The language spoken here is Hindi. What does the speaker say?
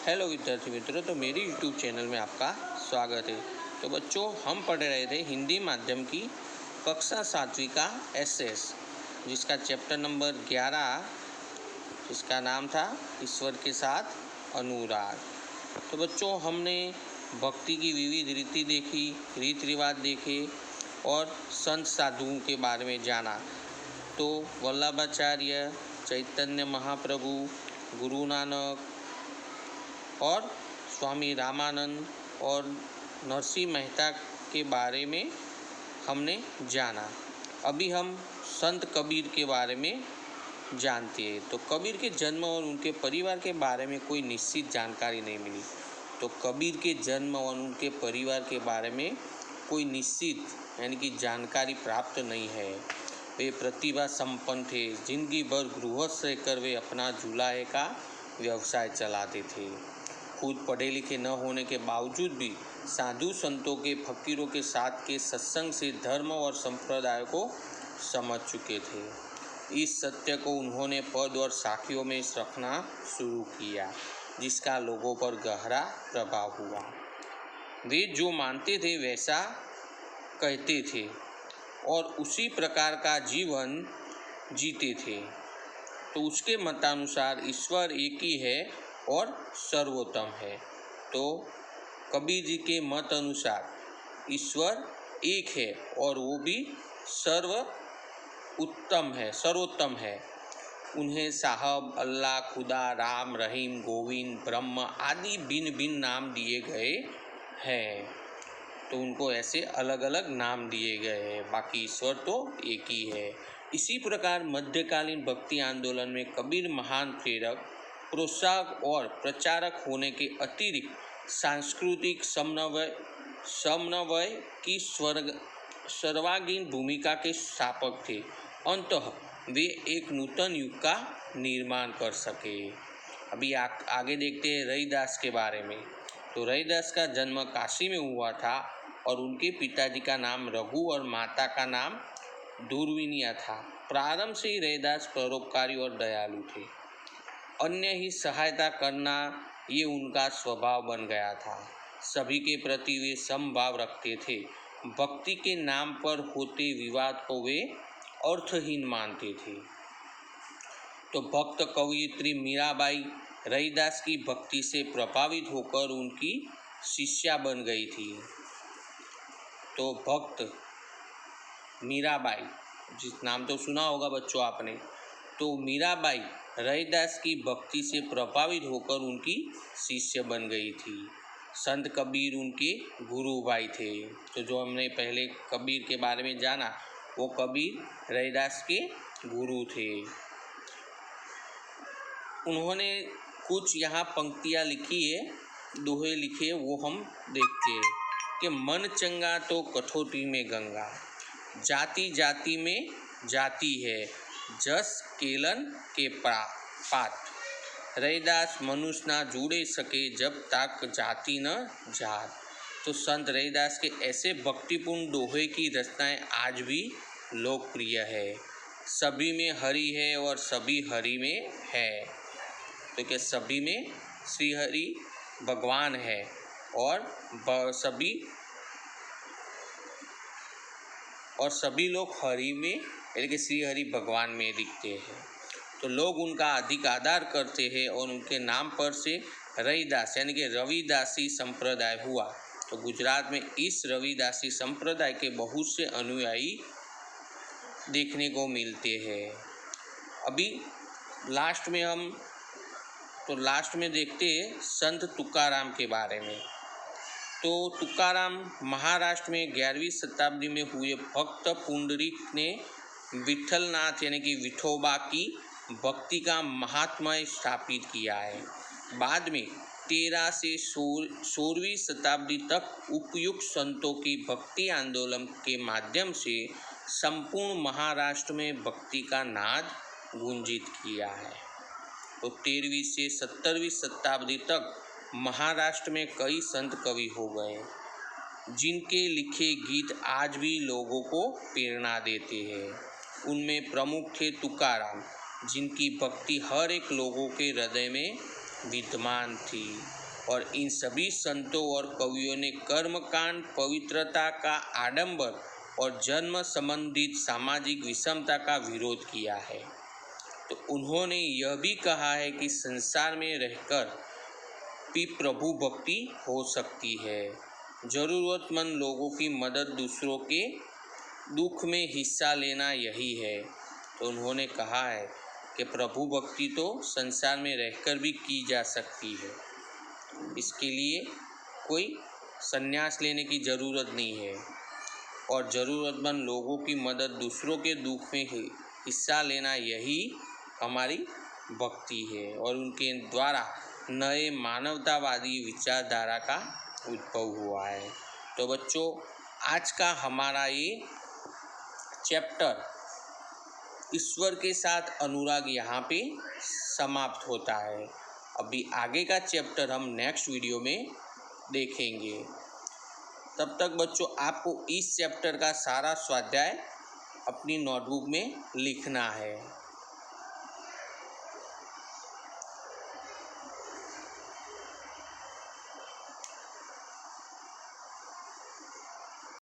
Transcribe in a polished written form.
हेलो विद्यार्थी मित्रों, तो मेरी यूट्यूब चैनल में आपका स्वागत है। तो बच्चों, हम पढ़ रहे थे हिंदी माध्यम की कक्षा 7वीं का एसएस, जिसका चैप्टर नंबर 11, जिसका नाम था ईश्वर के साथ अनुराग। तो बच्चों, हमने भक्ति की विविध रीति रिवाज देखे और संत साधुओं के बारे में जाना। तो वल्लभाचार्य, चैतन्य महाप्रभु, गुरु नानक और स्वामी रामानंद और नरसिंह मेहता के बारे में हमने जाना। अभी हम संत कबीर के बारे में जानते हैं। तो कबीर के जन्म और उनके परिवार के बारे में कोई निश्चित जानकारी नहीं मिली। तो कबीर के जन्म और उनके परिवार के बारे में कोई निश्चित यानी कि जानकारी प्राप्त नहीं है। वे प्रतिभा संपन्न थे। जिंदगी भर गृहस्थ रहकर वे अपना जुलाहे का व्यवसाय चलाते थे। खुद पढ़े लिखे न होने के बावजूद भी साधु संतों के फकीरों के साथ के सत्संग से धर्म और संप्रदाय को समझ चुके थे। इस सत्य को उन्होंने पद और साखियों में रखना शुरू किया, जिसका लोगों पर गहरा प्रभाव हुआ। वे जो मानते थे वैसा कहते थे और उसी प्रकार का जीवन जीते थे। तो उसके मतानुसार ईश्वर एक ही है और सर्वोत्तम है। तो कबीर जी के मत अनुसार ईश्वर एक है और वो भी सर्वोत्तम है। उन्हें साहब, अल्लाह, खुदा, राम, रहीम, गोविंद, ब्रह्म आदि भिन्न भिन्न नाम दिए गए हैं। तो उनको ऐसे अलग अलग नाम दिए गए हैं, बाकी ईश्वर तो एक ही है। इसी प्रकार मध्यकालीन भक्ति आंदोलन में कबीर महान प्रेरक, प्रोत्साहक और प्रचारक होने के अतिरिक्त सांस्कृतिक समन्वय की सर्वांगीण भूमिका के स्थापक थे। अंततः वे एक नूतन युग का निर्माण कर सके। अभी आगे देखते हैं रविदास के बारे में। तो रविदास का जन्म काशी में हुआ था और उनके पिताजी का नाम रघु और माता का नाम दूरवीनिया था। प्रारंभ से ही रविदास परोपकारी और दयालु थे। अन्य ही सहायता करना ये उनका स्वभाव बन गया था। सभी के प्रति वे समभाव रखते थे। भक्ति के नाम पर होते विवाद को वे अर्थहीन मानते थे। तो भक्त कवयित्री मीराबाई रविदास की भक्ति से प्रभावित होकर उनकी शिष्या बन गई थी। तो भक्त मीराबाई, जिस नाम तो सुना होगा बच्चों आपने, तो मीराबाई रविदास की भक्ति से प्रभावित होकर उनकी शिष्य बन गई थी। संत कबीर उनके गुरु भाई थे। तो जो हमने पहले कबीर के बारे में जाना, वो कबीर रविदास के गुरु थे। उन्होंने कुछ यहाँ पंक्तियाँ लिखी है, दोहे लिखे, वो हम देखते हैं कि मन चंगा तो कठौती में गंगा, जाति जाति में जाति है, जस केलन के पात। रविदास मनुष्य ना जुड़े सके जब तक जाति न जात। तो संत रविदास के ऐसे भक्तिपूर्ण दोहे की रचनाएं आज भी लोकप्रिय है। सभी में हरि है और सभी हरि में है। तो क्या सभी में श्री हरि भगवान है और सभी लोग हरि में यानी कि श्री हरि भगवान में दिखते हैं। तो लोग उनका अधिक आदर करते हैं और उनके नाम पर से रविदास यानी कि रविदासी संप्रदाय हुआ। तो गुजरात में इस रविदासी संप्रदाय के बहुत से अनुयायी देखने को मिलते हैं। अभी लास्ट में देखते हैं संत तुकाराम के बारे में। तो तुकाराम महाराष्ट्र में 11वीं शताब्दी में हुए भक्त पुंडरीक ने विठलनाथ यानी कि विठोबा की भक्ति का महात्म्य स्थापित किया है। बाद में 13 से 16वीं शताब्दी तक उपयुक्त संतों की भक्ति आंदोलन के माध्यम से संपूर्ण महाराष्ट्र में भक्ति का नाद गुंजित किया है। तो 13वीं से 17वीं शताब्दी तक महाराष्ट्र में कई संत कवि हो गए, जिनके लिखे गीत आज भी लोगों को प्रेरणा देते हैं। उनमें प्रमुख थे तुकाराम, जिनकी भक्ति हर एक लोगों के हृदय में विद्यमान थी और इन सभी संतों और कवियों ने कर्मकांड, पवित्रता का आडंबर और जन्म संबंधित सामाजिक विषमता का विरोध किया है। तो उन्होंने यह भी कहा है कि संसार में रहकर भी प्रभु भक्ति हो सकती है। ज़रूरतमंद लोगों की मदद, दूसरों के दुख में हिस्सा लेना यही है। तो उन्होंने कहा है कि प्रभु भक्ति तो संसार में रहकर भी की जा सकती है, इसके लिए कोई संन्यास लेने की ज़रूरत नहीं है और ज़रूरतमंद लोगों की मदद, दूसरों के दुख में हिस्सा लेना यही हमारी भक्ति है। और उनके द्वारा नए मानवतावादी विचारधारा का उद्भव हुआ है। तो बच्चों, आज का हमारा ये चैप्टर ईश्वर के साथ अनुराग यहाँ पे समाप्त होता है। अभी आगे का चैप्टर हम नेक्स्ट वीडियो में देखेंगे। तब तक बच्चों, आपको इस चैप्टर का सारा स्वाध्याय अपनी नोटबुक में लिखना है।